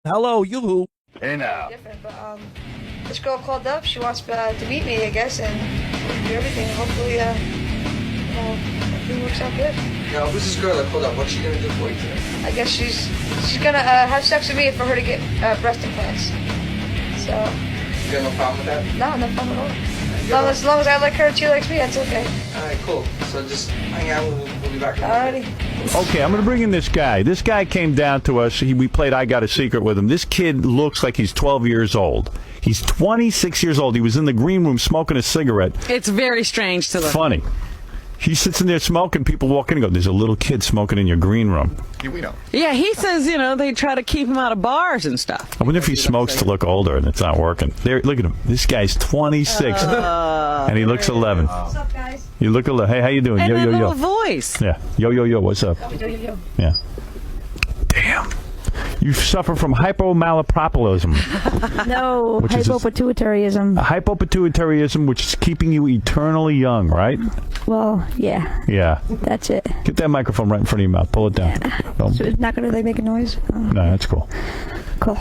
Hello, yoo-hoo. Hey now. Different, but this girl called up. She wants to meet me, I guess, and do everything. Hopefully, everything works out good. Now, who's this girl that called up? What's she gonna do for you today? I guess she's gonna have sex with me for her to get breast implants. So. You got no problem with that? No, no problem at all. As long as I like her and she likes me, that's okay. Alright, cool. So just hang out. We'll be back. Alrighty. Okay, I'm going to bring in this guy. This guy came down to us. We played I Got a Secret with him. This kid looks like he's 12 years old. He's 26 years old. He was in the green room smoking a cigarette. It's very strange to look. Funny. He sits in there smoking. People walk in and go, there's a little kid smoking in your green room. Yeah, we know. Yeah, he says, they try to keep him out of bars and stuff. I wonder if he smokes to look older and it's not working. There, look at him. This guy's 26 and he looks 11. What's up, guys? You look 11. Hey, how you doing? And Yo, that yo, yo. little voice. Yeah. Yo, yo, yo. What's up? Yo. Yeah. Damn. You suffer from hypomalapropism. No, Which is hypopituitarism. Hypopituitarism, which is keeping you eternally young, right? Well, yeah, Yeah. that's it. Get that microphone right in front of your mouth. Pull it down. So it's not going to make a noise? Oh, No, that's cool. cool.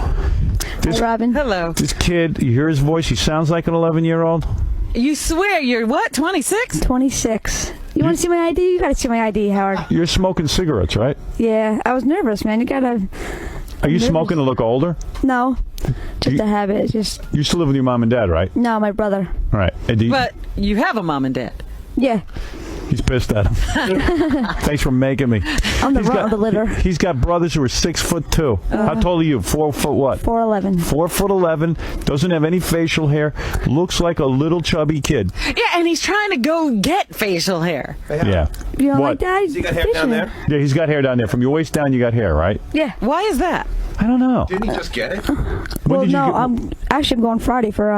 This- Hi, Robin. Hello. This kid, you hear his voice, he sounds like an 11-year-old. You swear you're what, 26? 26. You want to see my ID? You got to see my ID, Howard. You're smoking cigarettes, right? Yeah, I was nervous, man. You got to... Are you nervous. smoking to look older? No, just You- a habit. It's just... You still live with your mom and dad, right? No, my brother. Right. And But you have a mom and dad. Yeah, he's pissed at him. Thanks for making me. I'm the He's runt of the litter. He's got brothers who are 6'2". How tall are you? 4 foot what? 4'11". 4'11". Doesn't have any facial hair. Looks like a little chubby kid. Yeah, and he's trying to go get facial hair. Yeah. You don't What? like that? You got hair down there? Yeah, he's got hair down there. From your waist down, you got hair, right? Yeah. Why is that? I don't know. Didn't he just get it? When Well, did you no, get- I'm going Friday for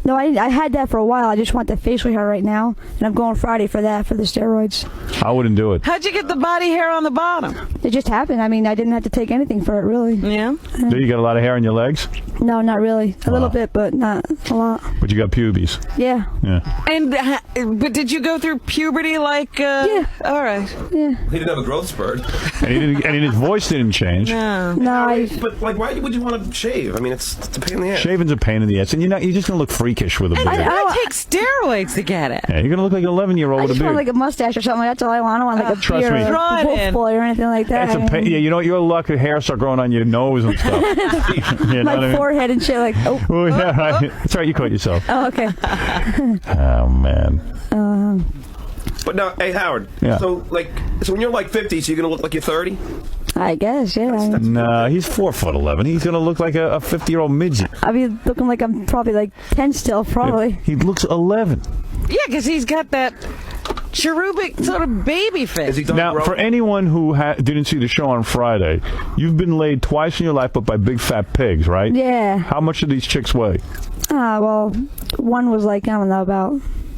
No, I had that for a while. I just want the facial hair right now, and I'm going Friday for that, for the steroids. I wouldn't do it. How'd you get the body hair on the bottom? It just happened. I mean, I didn't have to take anything for it, really. Yeah. Do you got a lot of hair on your legs? No, not really. A little Wow. bit, but not a lot. But you got pubes. Yeah, Yeah. And but did you go through puberty like? Yeah. All right. yeah. He didn't have a growth spurt. And, he didn't, and his voice didn't change. No. No, But why would you want to shave? I mean, it's a pain in the ass. Shaving's a pain in the ass. And you're just going to look freakish with a beard. I take steroids to get it. Yeah, you're going to look like an 11-year-old I with a just beard. want like a mustache or something. That's all I want. I don't want like a Trust beard me. or Draw a it wolf in. boy or anything like that. That's a pain. Yeah, you know, your luck, hair start growing on your nose and stuff. You know My what I mean? forehead and shit. Like, oh, Oh, yeah, right. That's right. You caught yourself. oh, okay. Oh, man. But now, hey, Howard. Yeah. So when you're like 50, so you're going to look like you're 30? I guess, yeah. No, he's 4'11". He's going to look like a 50-year-old midget. I'll be looking like I'm probably like 10 still, probably. He looks 11. Yeah, because he's got that cherubic sort of baby Is face. he done Now, growing? for anyone who didn't see the show on Friday, you've been laid twice in your life, but by big fat pigs, right? Yeah. How much do these chicks weigh? Well, one was like, I don't know, about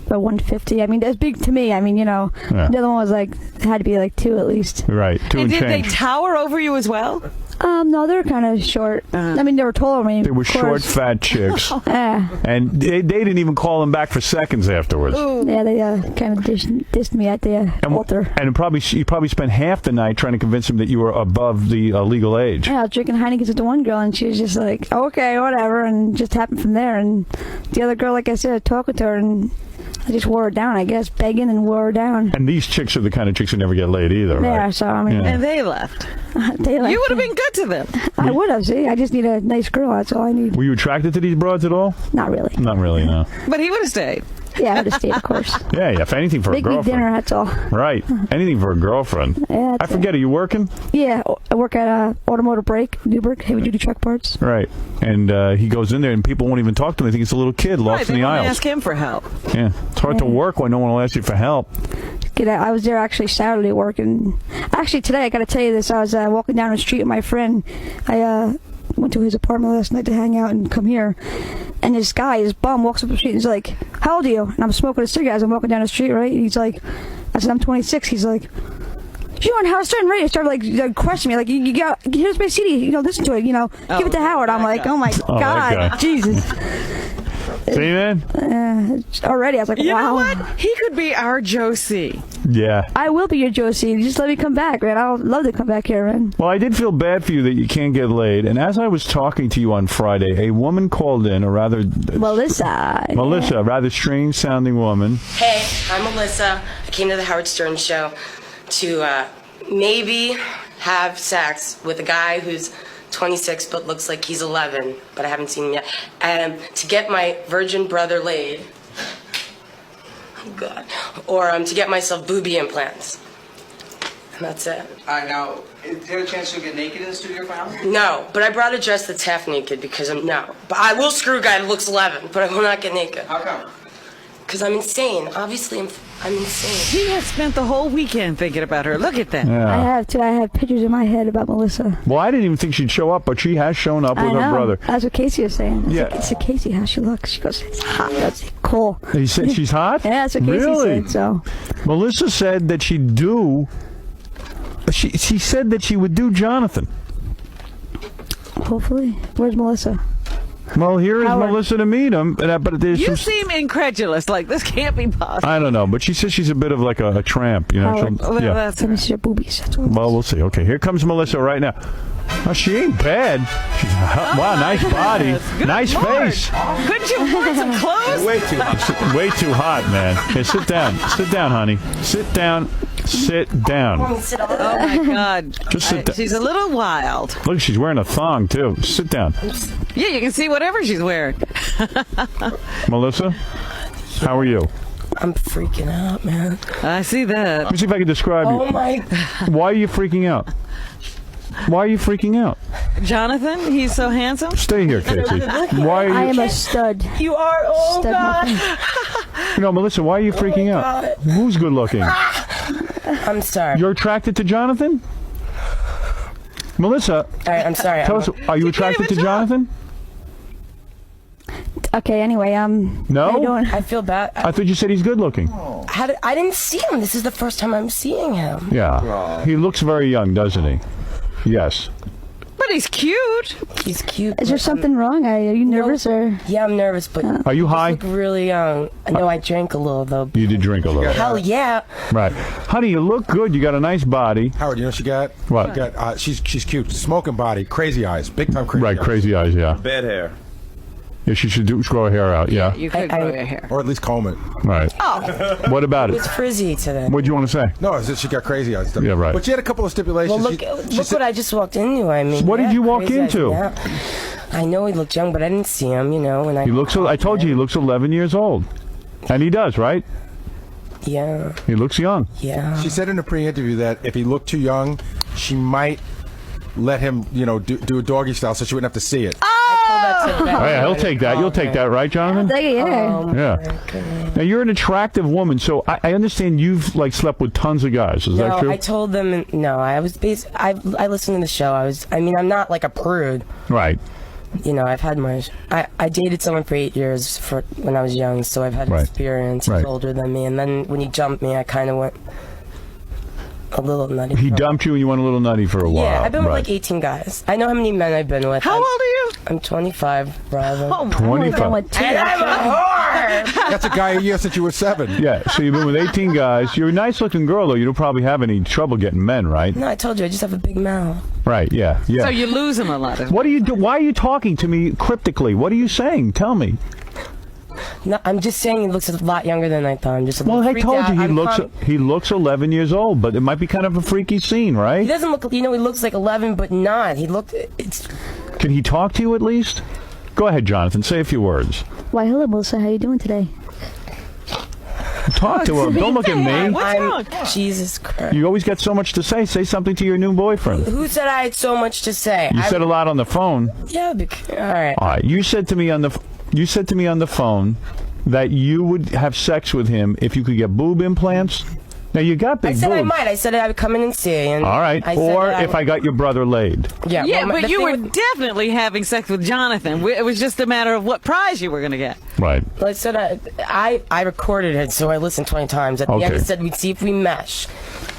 150. I mean, that's big to me. I mean, Yeah. the other one was like, had to be like 2 at least. Right, 2 And and did they change. tower over you as well? No, they're kind of short. I mean, they were taller than me. They were of short, course. fat chicks. Yeah, And they didn't even call him back for seconds afterwards. yeah, they kind of dissed me at the altar. And you probably spent half the night trying to convince him that you were above the legal age. Yeah, I was drinking Heinekens with the one girl, and she was just like, okay, whatever, and just happened from there. And the other girl, like I said, talking to her, and I just wore her down, I guess, begging and wore her down. And these chicks are the kind of chicks who never get laid either, Yeah, right? so, I mean, Yeah. And they left. they like, You would have been good to them. I would have, see? I just need a nice girl, that's all I need. Were you attracted to these broads at all? Not really. Not really, no. But he would have stayed. Yeah, I would have stayed, of course. Yeah, if anything for Make a me girlfriend. dinner, that's all. Right. Anything for a girlfriend. Yeah, I that's forget, are you working? Yeah, I work at Automotive Brake, Newburgh, heavy duty truck parts. Right. And he goes in there and people won't even talk to him. They think it's a little kid lost Right, in they the won't aisles. ask him for help. Yeah. It's hard to work when no one will ask you for help. I was there actually Saturday working. Actually, today, I got to tell you this. I was walking down the street with my friend. I went to his apartment last night to hang out and come here. And this guy, this bum, walks up the street and he's like, how old are you? And I'm smoking a cigarette as I'm walking down the street, right? And he's like, I said, I'm 26. He's like, you on Howard Stern Radio? Started like questioning me, like, you got, here's my CD, listen to it, give it to Howard. I'm like, oh my Oh, that guy. God, Jesus. See, man? Already, I was like, You know wow. what? He could be our Josie. Yeah. I will be your Josie. Just let me come back, man. I'll love to come back here, man. Well, I did feel bad for you that you can't get laid. And as I was talking to you on Friday, a woman called in, a rather... Melissa. Melissa, a rather strange-sounding woman. Hey, I'm Melissa. I came to the Howard Stern show to maybe have sex with a guy who's 26 but looks like he's 11, but I haven't seen him yet, and to get my virgin brother laid. Oh, God. Or to get myself booby implants. And that's it. All right, now, is there a chance you'll get naked in the studio for now? No, but I brought a dress that's half naked because no. But I will screw a guy that looks 11, but I will not get naked. How come? Because I'm insane. Obviously, I'm insane. He has spent the whole weekend thinking about her. Look at that. I Yeah. have too. I have pictures in my head about Melissa. Well, I didn't even think she'd show up, but she has shown up with I know. her brother. That's what Casey was saying. Yeah. It's like, Casey, how she looks. She goes, it's hot. That's cool. He said she's hot? Yeah, that's what Casey Really? said. So, Melissa said that she'd do... She said that she would do Jonathan. hopefully. Where's Melissa? Well, here is Howard. Melissa to meet him, but there's You some... seem incredulous. Like, this can't be possible. I don't know, but she says she's a bit of like a tramp, you know. Howard. she'll- Well, yeah. that's Let me see your boobies. That's what Well, we'll see. Okay, here comes Melissa right now. Oh, she ain't bad. She's, wow, nice body, Good nice Lord. face. Couldn't you afford some clothes? Way too hot. Way too hot, man. Hey, sit down, honey. Sit down. Oh, my God. Just sit down. She's a little wild. Look, she's wearing a thong too. Sit down, Yeah, you can see whatever she's wearing. Melissa. How are you? I'm freaking out, man. I see that. Let me see if I can describe Oh you. my. Why are you freaking out? Why are you freaking out? Jonathan, he's so handsome. Stay here, Casey. Why are I you? am a stud. You are. Oh Stud God. muffin. No, Melissa. Why are you freaking out? Who's good looking? I'm sorry. You're attracted to Jonathan? Melissa, All right, I'm sorry. tell us, are you attracted to even talk. Jonathan? Okay, anyway, How you No? doing? I feel bad. I thought you said he's good looking. I didn't see him. This is the first time I'm seeing him. Yeah. He looks very young, doesn't he? Yes. But he's cute. He's cute. Is there but, something wrong? Are you nervous or? Yeah, I'm nervous, but Are you you high? look really young. I know I drank a little though. You did drink a little. Hell yeah. Right. Honey, you look good. You got a nice body. Howard, you know what she got? What? She got, she's cute. Smoking body, crazy eyes, big time crazy Right, eyes. crazy eyes, yeah. Bad hair. Yeah, she should grow her hair out, yeah. You could grow your hair. Or at least comb it. Right. What about it? It's frizzy today. What'd you want to say? No, it's that she got crazy eyes. Yeah, right. But she had a couple of stipulations. Well, look She said- what I just walked into. I mean, What did yeah, you walk crazy eyes, into? yeah. I know he looked young, but I didn't see him. You know, and He looks, I told you he looks 11 years old. And he does, right? Yeah, He looks young. yeah. She said in a pre-interview that if he looked too young, she might let him, do a doggy style so she wouldn't have to see it. Oh, yeah, he'll take that. You'll take that, right, Jonathan? Like, yeah. Yeah. Now, you're an attractive woman, so I understand you've, slept with tons of guys. Is that No, true? I told them no. I was I listened to the show. I'm not like a prude. Right. You know, I've had I dated someone for 8 years when I was young, so I've had Right. experience. He's Right. older than me, and then when he jumped me, I kind of went a little nutty. He dumped you and you went a little nutty for a while. Yeah, I've been right. with like 18 guys. I know how many men I've been with. How old are you? I'm 25, Robin. Oh, my. 25. With two, And I'm a whore! That's a guy a year since you were 7. Yeah, so you've been with 18 guys. You're a nice-looking girl, though. You don't probably have any trouble getting men, right? No, I told you, I just have a big mouth. Right, yeah. So you lose him a lot. What do you do? Why are you talking to me cryptically? What are you saying? Tell me. No, I'm just saying he looks a lot younger than I thought. I'm just a Well, little I freaked told out. you I'm he looks 11 years old, but it might be kind of a freaky scene, He right? doesn't look, he looks like 11, but not. It's Can he talk to you at least? Go ahead, Jonathan. Say a few words. Why, hello, Melissa. How you doing today? Talk to him. Don't look at me. What's wrong? Jesus Christ. You always got so much to say. Say something to your new boyfriend. Who said I had so much to say? You said a lot on the phone. Yeah, all right. All right. You said to me on the phone that you would have sex with him if you could get boob implants Now you got I big said I boobs. might. I said I would come in and see. And All right. I said Or that if I got your brother laid. Yeah, Yeah, well, but the you thing were with- definitely having sex with Jonathan. It was just a matter of what prize you were going to get. Right. I said I recorded it, so I listened 20 times. At the end, Okay. I said we'd see if we mesh.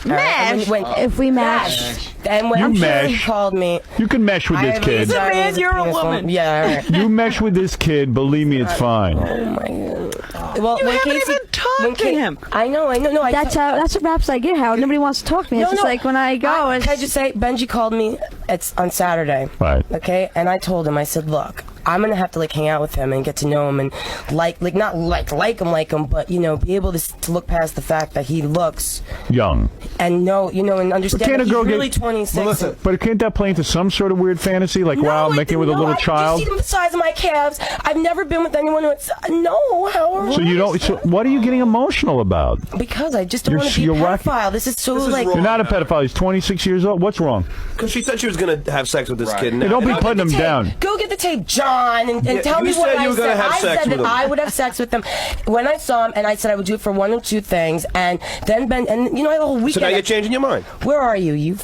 All right, and Mesh? when- If we match. And when You I'm sure he mesh. called me. You can mesh with I this have kid. He's a man, desire you're a penis on- woman. Yeah, all right. You mesh with this kid. Believe me, it's fine. Well, You when haven't Casey, even talked when to him. I know. No, I That's what raps I get, Howard. Nobody wants to talk to me. It's just like when I go. It's, Can I just say, Benji called me. It's on Saturday. Right. Okay, and I told him. I said, look, I'm gonna have to hang out with him and get to know him and not like him, but be able to look past the fact that he looks Young. and and understand can't that a he's girl get- really 26. Melissa, But can't that play into some sort of weird fantasy? Like, wow, making with a little child? You see the size of my calves. I've never been with anyone who Howard. So you don't. So what are you getting emotional about? Because I just don't You're- want to be a you're right. pedophile. This is so This is like. wrong. You're not a pedophile. He's 26 years old. What's wrong? Because she said she was going to have sex with this kid. Hey, don't be Go putting get him the tape. down. Go get the tape, John, and Yeah, tell you me what said I you were gonna said. have I sex said with that him. I would have sex with him when I saw him, and I said I would do it for one or two things, and then Ben, and I had a whole weekend. So now you're changing your mind. Where are you? You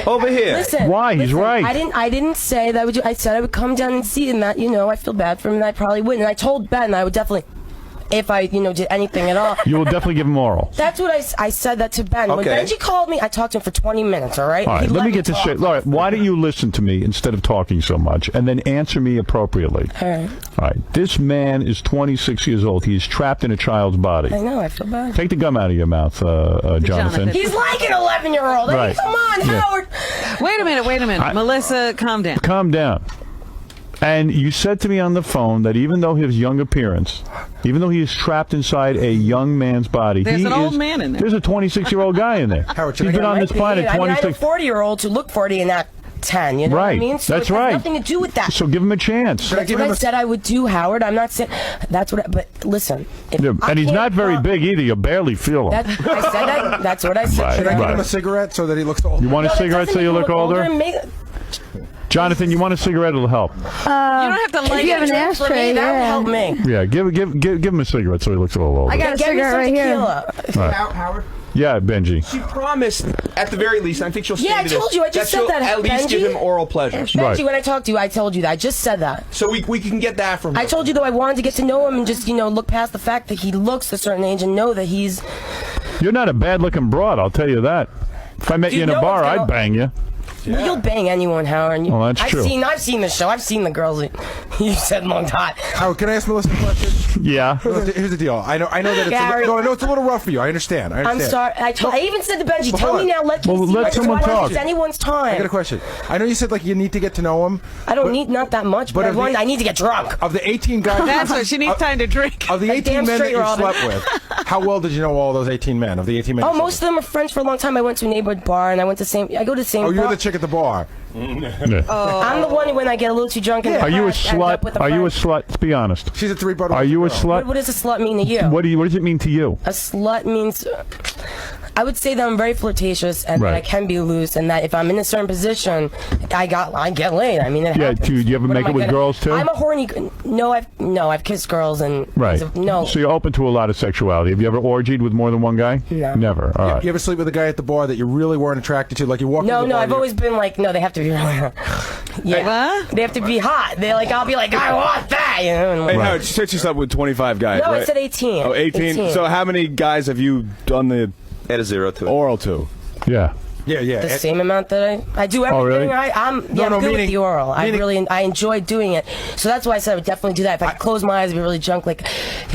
Over here. listen. Why? He's listen, right. I didn't say that I would do. I said I would come down and see him. That I feel bad for him, and I probably wouldn't. And I told Ben that I would definitely, if I did anything at all. You will definitely give him oral. That's what I said that to Ben. When Okay. Benji called me, I talked to him for 20 minutes, all right? All right, He let me get this talk. straight. All right, why don't you listen to me instead of talking so much, and then answer me appropriately? All right. All right, this man is 26 years old. He is trapped in a child's body. I know, I feel bad. Take the gum out of your mouth, Jonathan. Jonathan. He's like an 11-year-old. I mean, Right. come on, Yeah. Howard. Wait a minute. Melissa, calm down. Calm down. And you said to me on the phone that even though his young appearance, even though he is trapped inside a young man's body, There's he an old is- man in there. There's a 26-year-old guy in there. Howard, He's should I been get on a this planet I know 26. 40-year-olds who look 40 and not 10. You know what I Right. mean? So That's it has right. nothing to do with that. So give him a chance. Should I That's give what him I a- said I would do, Howard. I'm not saying that's what. But listen, if Yeah, I and he's can't not very talk- big either. You barely feel him. I said that. That's what I said. Right, Should I give right. him a cigarette so that he looks old? You want a No, that cigarette doesn't so you make look him older? and make- Jonathan, you want a cigarette? It'll help. You don't have to If like you have it. an drink for me, ashtray, that would yeah. help me. Yeah, give him a cigarette so he looks a little older. I got a Get me cigarette some right here. tequila. Howard? Yeah, Benji. She promised, at the very least, I think she'll Yeah, I told you. I just said she'll that, at least give Benji. him oral pleasure. Benji, Right. when I talked to you, I told you that. I just said that. So we can get that from him. I told you, though, I wanted to get to know him and just, look past the fact that he looks a certain age and know that he's... You're not a bad-looking broad, I'll tell you that. If I met Dude, you in a no bar, one's gonna- I'd bang you. You'll bang anyone, Howard. Well, that's true. I've seen the show. I've seen the girls that you said looked hot. Howard, can I ask Melissa a question? Yeah. Melissa, here's the deal. I know that it's Gary. I know it's a little rough for you. I understand. I'm sorry. I even said to Benji, But tell hold me on. now. Let Well, me see let what's someone going on. talk. It's anyone's time. I got a question. I know you said you need to get to know him. I don't need not that much, but of the- I need to get drunk. Of the 18 guys, That's what she needs time to drink. of the Like 18 damn men that straight, you Robin. slept with, how well did you know all those 18 men? Of the 18 men. Oh, you most of slept them are friends for a long time. I went to a neighborhood bar and I go to the same. with? Oh, you're bar. the chick at the bar. Yeah. I'm the one who, when I get a little too drunk. In the Are you a past, end up slut? with Are you a friend. slut? Be honest. She's a three-brother. Are you a girl. slut? What does a slut mean to you? What does it mean to you? A slut means. I would say that I'm very flirtatious and that I Right. can be loose, and that if I'm in a certain position, I get laid. I mean, it Yeah, happens. do you ever What make am it I with gonna- girls, too? I'm a horny. No, I've kissed girls and Right. no. So you're open to a lot of sexuality. Have you ever orgied with more than one guy? No. Never. All right. You ever sleep with a guy at the bar that you really weren't attracted to? Like you walk into No, the no, bar, I've you- always been like, no, they have to be really. Yeah, What? they have to be hot. They I'll be like, I want that, you know. And Hey, Right. Howard, she said she slept with 25 guys, no, right? I said 18. Oh, 18. So how many guys have you done the Add a zero to it. oral to? Yeah. Yeah. the And- same amount that I do everything. Oh, really? I'm good meaning- with the oral. meaning- I enjoy doing it. So that's why I said I would definitely do that. If I could close my eyes and be really drunk, like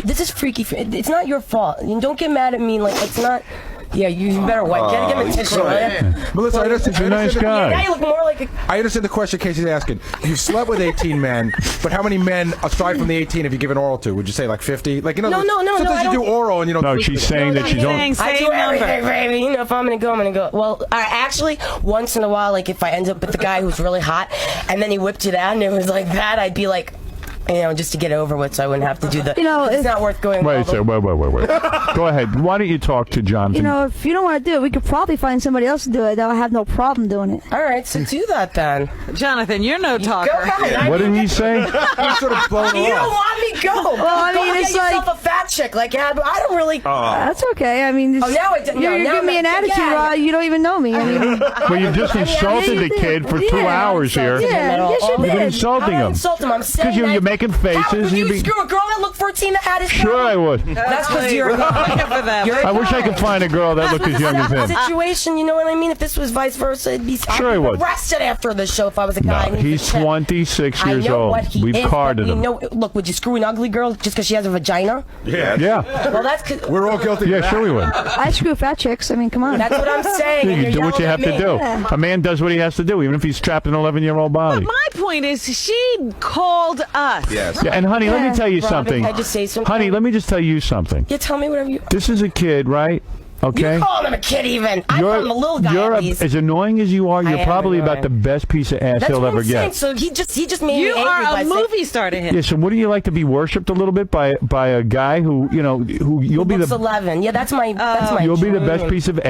this is freaky. It's not your fault. You don't get mad at me. Like it's not. Yeah, you better wipe. Get him a tissue. Right? Melissa, I understand, He's a nice guy. Now you look more like a. I understand the question Casey's asking. You've slept with 18 men, but how many men, aside from the 18, have you given oral to? Would you say like 50? Like, No, sometimes I you do don't- oral and you don't. No, sleep she's with saying that she's saying only. I do same number. everything, baby. You know, if I'm gonna go, I'm gonna go. Well, actually, once in a while, like if I end up with the guy who's really hot, and then he whipped it out and it was like that, I'd be like, just to get it over with, so I wouldn't have to do the. It's not worth going. Wait, all a the- wait. Go ahead. Why don't you talk to Jonathan? If you don't want to do it, we could probably find somebody else to do it. That'll have no problem doing it. All right, so do that then. Jonathan, you're no Go talker. ahead. What did he say? You're sort of blowing You her don't off. want me go. Well, I mean, Go it's get yourself like- a fat chick. Like, I don't really. That's okay. I mean, Oh, now I do- no, you're now giving me I'm an like, attitude yeah. while you don't even know me. I mean, Well, you just insulted you the did. kid for 2 Yeah. hours here. Yeah, yes, you You've been did. insulting I'm him. insulting him. I'm saying Because that- you're making faces. How would and you be- screw a girl that looked 14 that had his Sure, I would. That's because you're a guy. for that. You're a I wish I could find a girl that looked as young as him. situation, you know what I mean? If this was vice versa, it'd be Sure he I'd be would. arrested after the show if I was a guy. No, and he's a chick. 26 I years know old. what he We've is, carded but him. Look, would you screw an ugly girl just because she has a vagina? Yeah. Yeah. Well, that's 'cause- We're all guilty. of Yeah, that. sure we would. I screw fat chicks. I mean, come on. that's what I'm saying. Yeah, and you you're do what you yelling have at to me. do. Yeah. A man does what he has to do, even if he's trapped in an 11-year-old body. My point is, she called us. Yes. Yeah, and honey, let me Yeah. tell you Robin, something. can I just say something? Honey, let me just tell you something. Yeah, tell me whatever you. This is a kid, right? Okay. You're calling him a kid, even. I call him a little guy. you're at least. as annoying as you are, I you're am probably about annoying. the best piece of ass That's he'll what ever I'm saying. get. So he just made You me angry are by a saying- movie star to him. Yes, and wouldn't you like to be worshipped a little bit by a guy who, who you'll be Looks the 11. Yeah, that's my. you'll be the best dream. piece of